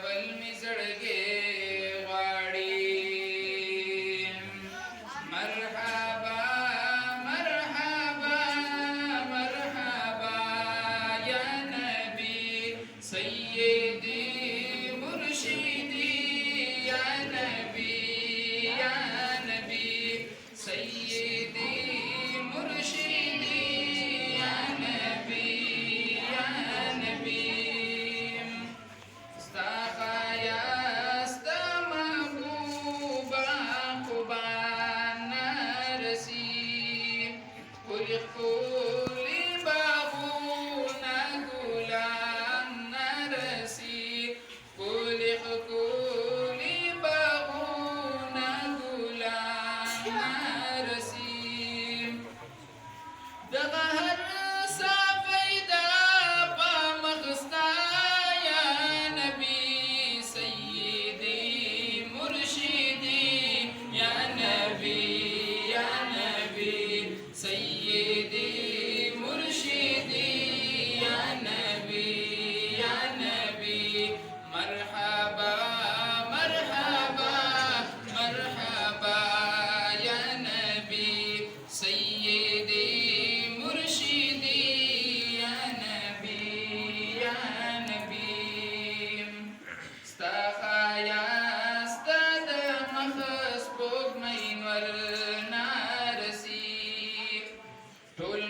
बलमी सड़के गाड़ी मरहबा मरहबा मरहबा या नबी सय्यदी मुर्शिदी या नबी सय्यदी मुर्शिदी या नबी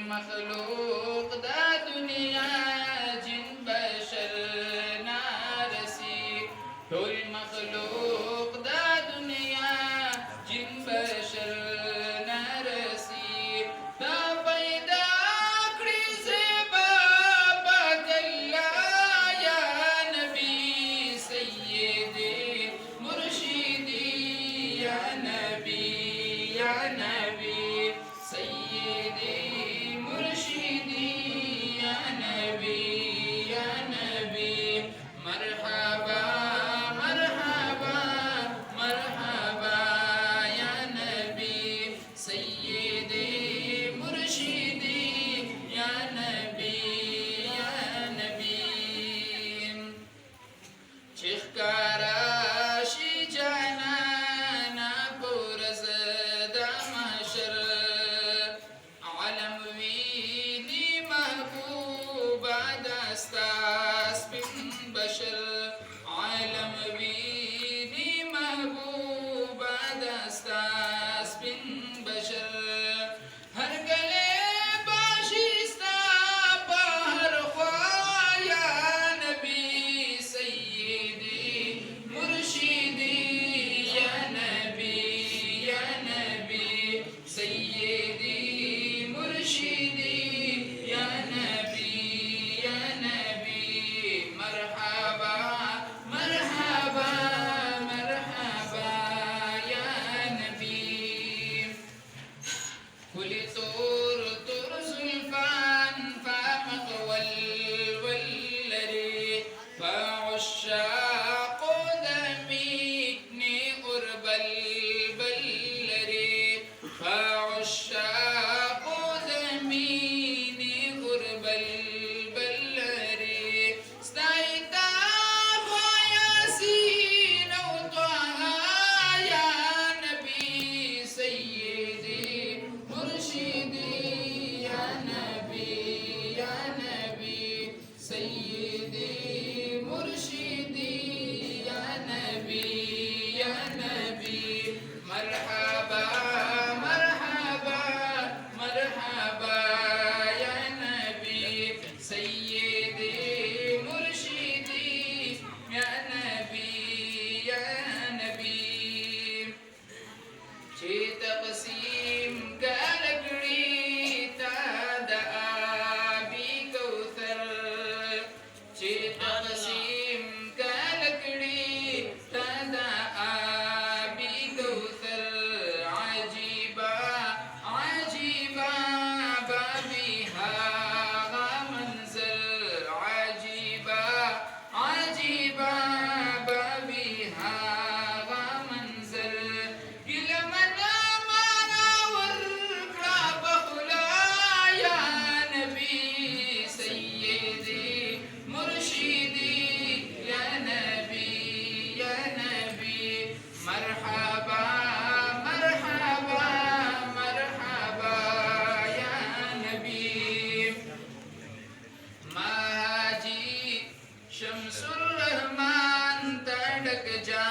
मखलूक दा दुनिया जिन बशर नारसी टोल मखलूक दा दुनिया जिन बशर नारसी दा पैदा कड़ी से बाबा गल्ला या नबी सय्यदी मुर्शिदी या नबी सय्यदी मरहबा मरहबा मरहबा या नबी सय्यदी मुर्शिदी या नबी चिखकाराशी जाना पुरस दा महशर आलम वीनी महबूबा दास्तास बिन बशर आलम वीनी महबूबा दास्तास बिन बशर हर गले बाशिस्ता पहर ख्वाया नबी सय्यदी मुर्शिदी या नबी सय्यदी मुर्शिदी या नबी मरहबा सुरहमान तड़क जा